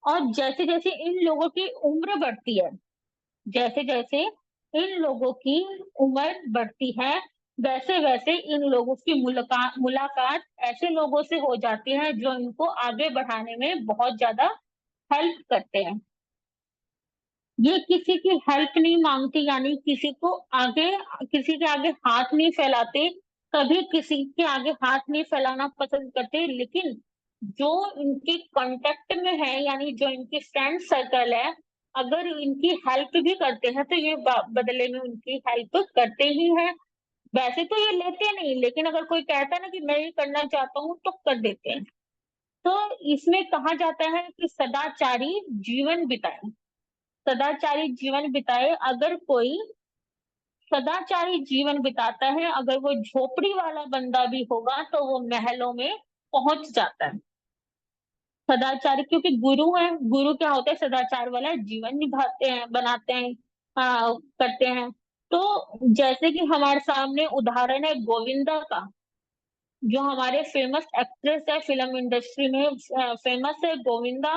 और जैसे जैसे इन लोगों की उम्र बढ़ती है, जैसे जैसे इन लोगों की उम्र बढ़ती है, वैसे वैसे इन लोगों की मुलाकात मुलाकात ऐसे लोगों से हो जाती है जो इनको आगे बढ़ाने में बहुत ज्यादा हेल्प करते हैं। ये किसी की हेल्प नहीं मांगती, यानी किसी के आगे हाथ नहीं फैलाते, कभी किसी के आगे हाथ नहीं फैलाना पसंद करते, लेकिन जो इनके कांटेक्ट में है, यानी जो इनकी फ्रेंड सर्कल है, अगर इनकी हेल्प भी करते हैं तो ये बदले में उनकी हेल्प करते ही हैं। वैसे तो ये लेते नहीं, लेकिन अगर कोई कहता है ना कि मैं ये करना चाहता हूँ तो कर देते हैं। तो इसमें कहा जाता है कि सदाचारी जीवन बिताए, सदाचारी जीवन बिताए। अगर कोई सदाचारी जीवन बिताता है, अगर वो झोपड़ी वाला बंदा भी होगा तो वो महलों में पहुंच जाता है। सदाचारी, क्योंकि गुरु है, गुरु क्या होता है, सदाचार वाला जीवन निभाते हैं, बनाते हैं, करते हैं। तो जैसे कि हमारे सामने उदाहरण है गोविंदा का, जो हमारे फेमस एक्ट्रेस है, फिल्म इंडस्ट्री में फेमस है गोविंदा,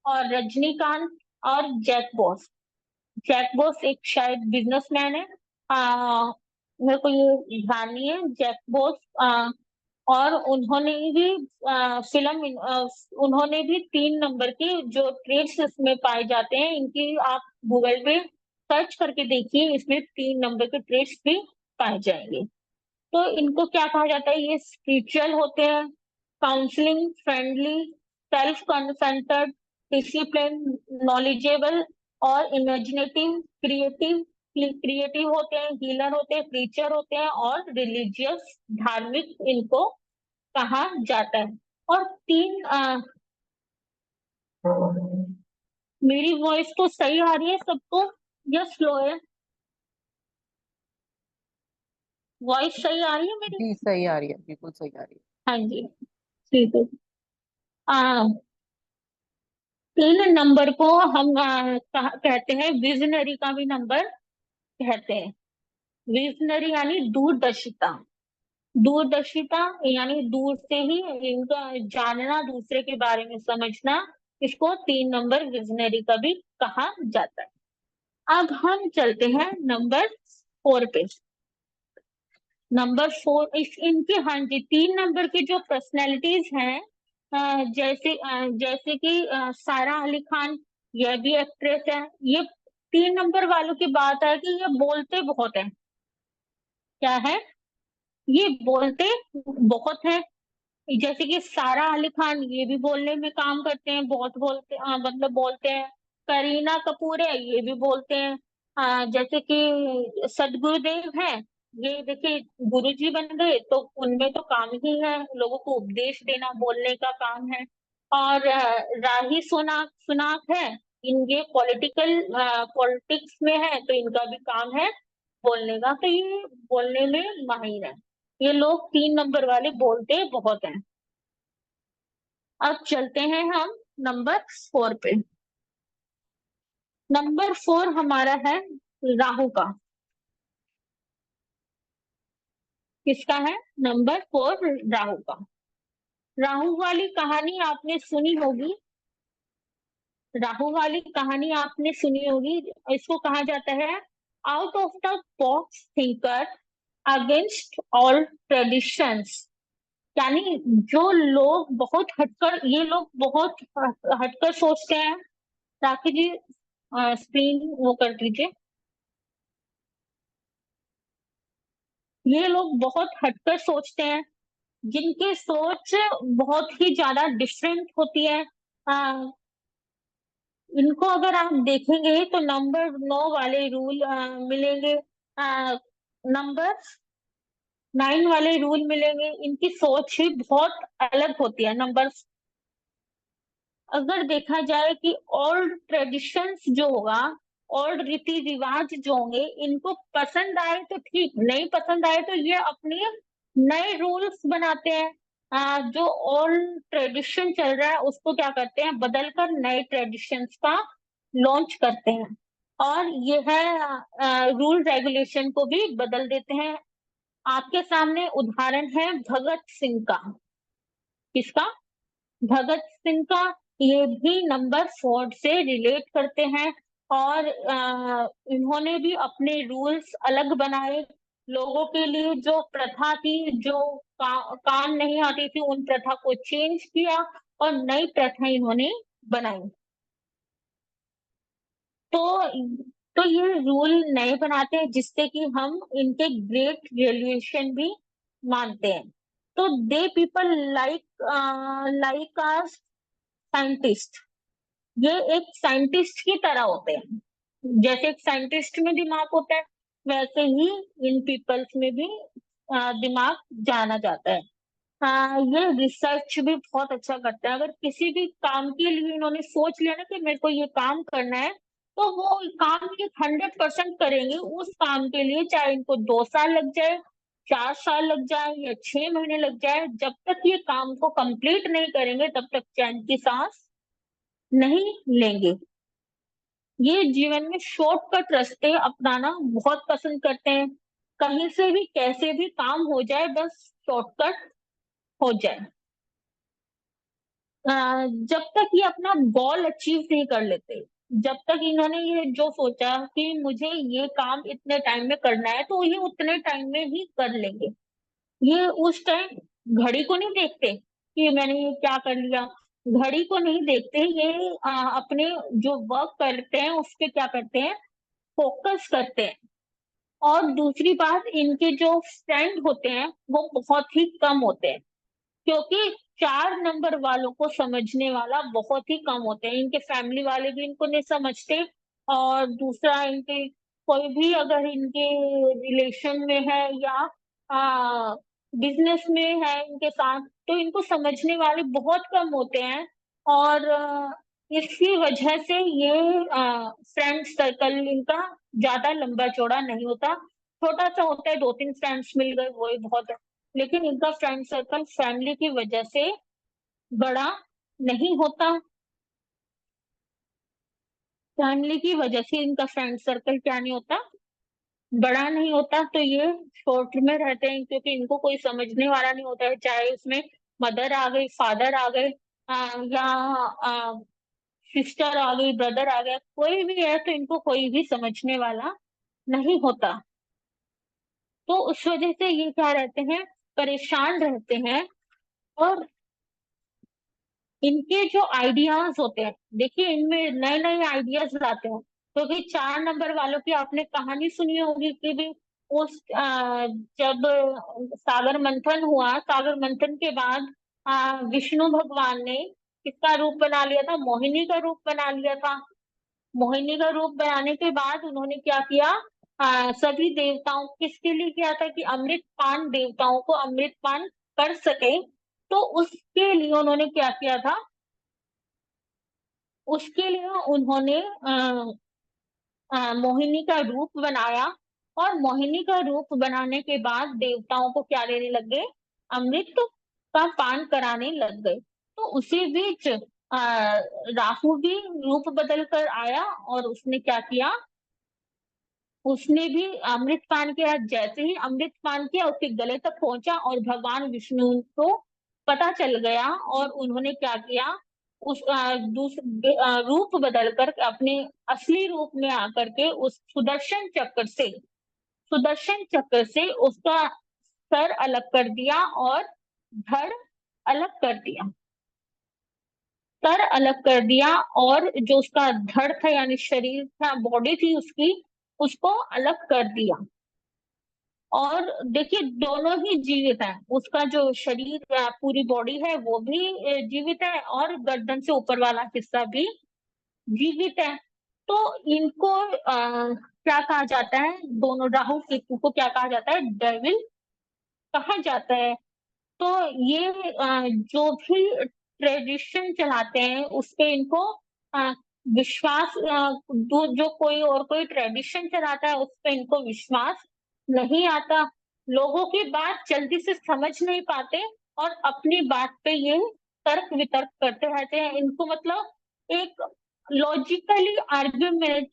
और रजनीकांत, और जैक बॉस। जैक बॉस एक शायद बिजनेसमैन है, मेरे को ये ध्यान नहीं है। जैक बॉस और उन्होंने भी उन्होंने भी 3 नंबर के जो ट्रेड्स इसमें पाए जाते हैं, इनकी आप गूगल पे सर्च करके देखिए, इसमें 3 नंबर के ट्रेड्स भी पाए जाएंगे। तो इनको क्या कहा जाता है, ये स्पिरिचुअल होते हैं, counselling friendly, self centred, discipline, knowledgeable और इमेजिनेटिव, क्रिएटिव, क्रिएटिव होते हैं, हीलर होते हैं, प्रीचर होते हैं, और रिलीजियस, धार्मिक इनको कहा जाता है। और मेरी वॉइस तो सही आ रही है सबको या स्लो है? वॉइस सही आ रही है मेरी? जी सही आ रही है, बिल्कुल सही आ रही है। हाँ जी, ठीक है। आ, 3 नंबर को हम कहते हैं विजनरी का भी नंबर कहते हैं। विजनरी यानी दूरदर्शिता, दूरदर्शिता यानी दूर से ही इनका जानना, दूसरे के बारे में समझना, इसको 3 नंबर विजनरी का भी कहा जाता है। अब हम चलते हैं नंबर 4 पे। नंबर 4 इनके, हाँ जी, 3 नंबर की जो पर्सनैलिटीज हैं, जैसे कि सारा अली खान, यह भी एक्ट्रेस है। ये 3 नंबर वालों की बात है कि ये बोलते बहुत है। क्या है? ये बोलते बहुत है। जैसे कि सारा अली खान, ये भी बोलने में काम करते हैं, बहुत बोलते मतलब बोलते हैं। करीना कपूर है, ये भी बोलते हैं। जैसे कि सदगुरुदेव है, ये देखिए गुरुजी बन गए, तो उनमें तो काम ही है लोगों को उपदेश देना, बोलने का काम है। और राही सुनाक सुनाक है, इनके पॉलिटिक्स में है, तो इनका भी काम है बोलने का, तो ये बोलने में माहिर है। ये लोग 3 नंबर वाले बोलते बहुत हैं। अब चलते हैं हम नंबर 4 पे। नंबर 4 हमारा है राहु का। किसका है? नंबर 4 राहु का। राहु वाली कहानी आपने सुनी होगी। राहु वाली कहानी आपने सुनी होगी। इसको कहा जाता है out of the box thinker against all traditions. यानी जो लोग बहुत हटकर, ये लोग बहुत हटकर सोचते हैं। राखी जी स्क्रीन वो कर दीजिए। ये लोग बहुत हटकर सोचते हैं, जिनकी सोच बहुत ही ज्यादा डिफरेंट होती है। इनको अगर आप देखेंगे तो नंबर 9 वाले रूल मिलेंगे, नंबर 9 वाले रूल मिलेंगे। इनकी सोच ही बहुत अलग होती है। नंबर अगर देखा जाए कि ओल्ड ट्रेडिशंस जो होगा, ओल्ड रीति रिवाज जो होंगे, इनको पसंद आए तो ठीक, नहीं पसंद आए तो ये अपने नए रूल्स बनाते हैं। जो ओल्ड ट्रेडिशन चल रहा है उसको क्या करते हैं, बदलकर नए ट्रेडिशंस का लॉन्च करते हैं। और ये है रूल रेगुलेशन को भी बदल देते हैं। आपके सामने उदाहरण है भगत सिंह का। किसका? भगत सिंह का। ये भी नंबर 4 से रिलेट करते हैं। और इन्होंने भी अपने रूल्स अलग बनाए। लोगों के लिए जो प्रथा थी, जो काम नहीं आती थी, उन प्रथा को चेंज किया और नई प्रथा इन्होंने बनाई। तो तो ये रूल नए बनाते हैं जिससे कि हम इनके ग्रेट रिवोल्यूशन भी मानते हैं। तो they people like like are scientist. ये एक साइंटिस्ट की तरह होते हैं। जैसे एक साइंटिस्ट में दिमाग होता है, वैसे ही इन पीपल्स में भी दिमाग जाना जाता है। ये रिसर्च भी बहुत अच्छा करता है। अगर किसी भी काम के लिए इन्होंने सोच लिया ना कि मेरे को ये काम करना है, तो वो काम ये 100% करेंगे। उस काम के लिए चाहे इनको 2 साल लग जाए, 4 साल लग जाए या 6 महीने लग जाए, जब तक ये काम को कंप्लीट नहीं करेंगे तब तक चैन की सांस नहीं लेंगे। ये जीवन में शॉर्टकट रास्ते अपनाना बहुत पसंद करते हैं। कहीं से भी कैसे भी काम हो जाए, बस शॉर्टकट हो जाए। जब तक ये अपना गोल अचीव नहीं कर लेते, जब तक इन्होंने ये जो सोचा कि मुझे ये काम इतने टाइम में करना है, तो ये उतने टाइम में ही कर लेंगे। ये उस टाइम घड़ी को नहीं देखते कि मैंने ये क्या कर लिया। घड़ी को नहीं देखते। ये अपने जो वर्क करते हैं उस पे क्या करते हैं, फोकस करते हैं। और दूसरी बात, इनके जो फ्रेंड होते हैं वो बहुत ही कम होते हैं, क्योंकि 4 नंबर वालों को समझने वाला बहुत ही कम होते हैं। इनके फैमिली वाले भी इनको नहीं समझते। और दूसरा, इनके कोई भी अगर इनके रिलेशन में है या बिजनेस में है इनके साथ, तो इनको समझने वाले बहुत कम होते हैं। और इसकी वजह से ये फ्रेंड सर्कल इनका ज्यादा लंबा चौड़ा नहीं होता। छोटा सा होता है, 2-3 फ्रेंड्स मिल गए वही बहुत है। लेकिन इनका फ्रेंड सर्कल फैमिली की वजह से बड़ा नहीं होता। फैमिली की वजह से इनका फ्रेंड सर्कल क्या नहीं होता, बड़ा नहीं होता। तो ये शॉर्ट में रहते हैं, क्योंकि इनको कोई समझने वाला नहीं होता है। चाहे उसमें मदर आ गई, फादर आ गए, या सिस्टर आ गई, ब्रदर आ गया, कोई भी है, तो इनको कोई भी समझने वाला नहीं होता। तो उस वजह से ये क्या रहते हैं, परेशान रहते हैं। और इनके जो आइडियाज होते हैं, देखिए इनमें नए नए आइडियाज लाते हैं। क्योंकि 4 नंबर वालों की आपने कहानी सुनी होगी कि भी उस जब सागर मंथन हुआ, सागर मंथन के बाद विष्णु भगवान ने किसका रूप बना लिया था, मोहिनी का रूप बना लिया था। मोहिनी का रूप बनाने के बाद उन्होंने क्या किया, सभी देवताओं, किसके लिए किया था कि अमृत पान, देवताओं को अमृत पान कर सके। तो उसके लिए उन्होंने क्या किया था, उसके लिए उन्होंने मोहिनी का रूप बनाया। और मोहिनी का रूप बनाने के बाद देवताओं को क्या देने लग गए, अमृत का पान कराने लग गए। तो उसी बीच राहु भी रूप बदल कर आया और उसने क्या किया, उसने भी अमृत पान किया। जैसे ही अमृत पान किया उसके गले तक पहुंचा और भगवान विष्णु को पता चल गया और उन्होंने क्या किया, उस रूप बदलकर अपने असली रूप में आकर के उस सुदर्शन चक्र से उसका सर अलग कर दिया और धड़ अलग कर दिया, सर अलग कर दिया और जो उसका धड़ था यानी शरीर था, बॉडी थी उसकी, उसको अलग कर दिया। और देखिए दोनों ही जीवित हैं, उसका जो शरीर पूरी बॉडी है वो भी जीवित है और गर्दन से ऊपर वाला हिस्सा भी जीवित है। तो इनको क्या कहा जाता है, दोनों राहु केतु को क्या कहा जाता है, डेविल कहा जाता है। तो ये जो भी ट्रेडिशन चलाते हैं उस पे इनको अ, विश्वास जो कोई और कोई ट्रेडिशन चलाता है उस पे इनको विश्वास नहीं आता, लोगों की बात जल्दी से समझ नहीं पाते और अपनी बात पे ये तर्क वितर्क करते रहते हैं। इनको मतलब एक लॉजिकली आर्ग्यूमेंट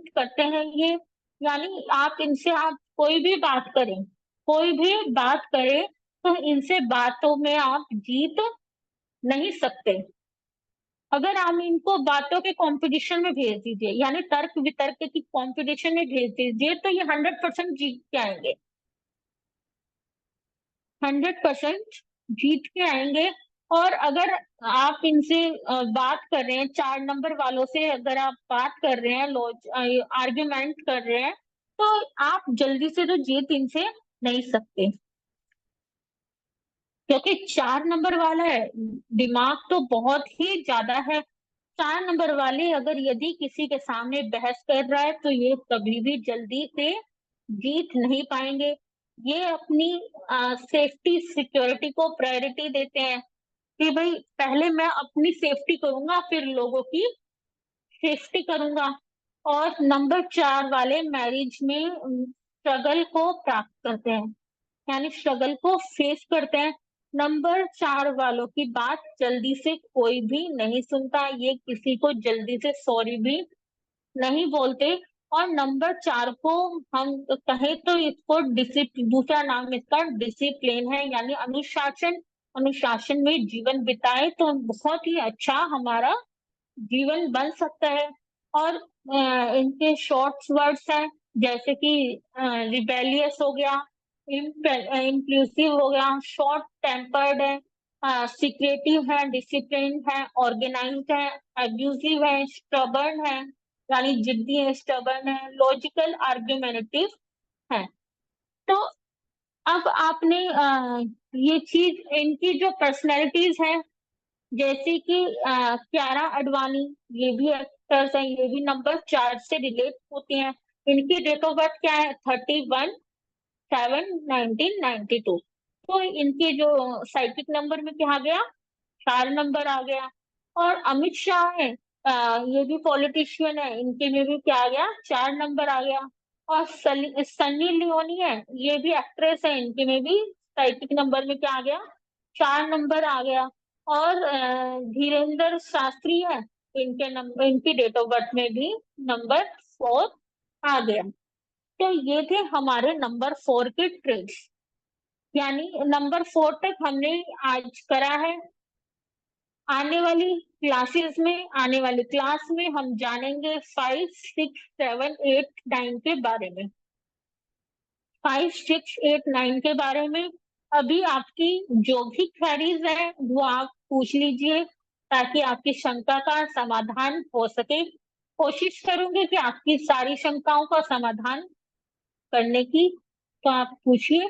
करते हैं ये, यानी आप इनसे आप कोई भी बात करे तो इनसे बातों में आप जीत नहीं सकते। अगर आप इनको बातों के कंपटीशन में भेज दीजिए यानी तर्क वितर्क की कंपटीशन में भेज दीजिए तो ये 100% जीत के आएंगे, 100% जीत के आएंगे। और अगर आप इनसे बात कर रहे हैं, 4 नंबर वालों से अगर आप बात कर रहे हैं, आर्ग्यूमेंट कर रहे हैं, तो आप जल्दी से तो जीत इनसे नहीं सकते, क्योंकि 4 नंबर वाला है, दिमाग तो बहुत ही ज्यादा है। 4 नंबर वाले अगर यदि किसी के सामने बहस कर रहा है तो ये कभी भी जल्दी से जीत नहीं पाएंगे। ये अपनी सेफ्टी सिक्योरिटी को प्रायोरिटी देते हैं कि भाई पहले मैं अपनी सेफ्टी करूंगा फिर लोगों की सेफ्टी करूंगा। और नंबर 4 वाले मैरिज में स्ट्रगल को प्राप्त करते हैं यानी स्ट्रगल को फेस करते हैं। नंबर 4 वालों की बात जल्दी से कोई भी नहीं सुनता, ये किसी को जल्दी से सॉरी भी नहीं बोलते। और नंबर 4 को हम कहें तो इसको डिसिप्लिन, दूसरा नाम इसका डिसिप्लिन है यानी अनुशासन, अनुशासन में जीवन बिताए तो बहुत ही अच्छा हमारा जीवन बन सकता है। और इनके शॉर्ट्स वर्ड्स हैं जैसे कि रिबेलियस हो गया, इंक्लूसिव हो गया, शॉर्ट टेम्पर्ड है, सिक्रेटिव है, डिसिप्लिन है, ऑर्गेनाइज्ड है, अब्यूजिव है, स्टबर्न है यानी जिद्दी है, स्टबर्न है, लॉजिकल आर्ग्यूमेंटिव है। तो अब आपने ये चीज इनकी जो पर्सनैलिटीज है जैसे कि क्यारा अडवाणी, ये भी एक्टर्स हैं, ये भी नंबर 4 से रिलेट होती हैं। इनकी डेट ऑफ बर्थ क्या है, 31/7/1992। तो इनके जो साइकिक नंबर में क्या आ गया, 4 नंबर आ गया। और अमित शाह है, ये भी पॉलिटिशियन है, इनके में भी क्या आ गया, 4 नंबर आ गया। और सन्नी लियोनी है, ये भी एक्ट्रेस है, इनके में भी साइकिक नंबर में क्या आ गया, 4 नंबर आ गया। और धीरेन्द्र शास्त्री है, इनके नंबर, इनकी डेट ऑफ बर्थ में भी नंबर 4 आ गया। तो ये थे हमारे नंबर 4 के ट्रेड्स, यानी नंबर 4 तक हमने आज करा है। आने वाली क्लास में हम जानेंगे 5, 6, 7, 8, 9 के बारे में, 5, 6, 8, 9 के बारे में। अभी आपकी जो भी क्वेरीज है वो आप पूछ लीजिए ताकि आपकी शंका का समाधान हो सके। कोशिश करूंगी कि आपकी सारी शंकाओं का समाधान करने की। तो आप पूछिए,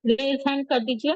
रेज हैंड कर दीजिए।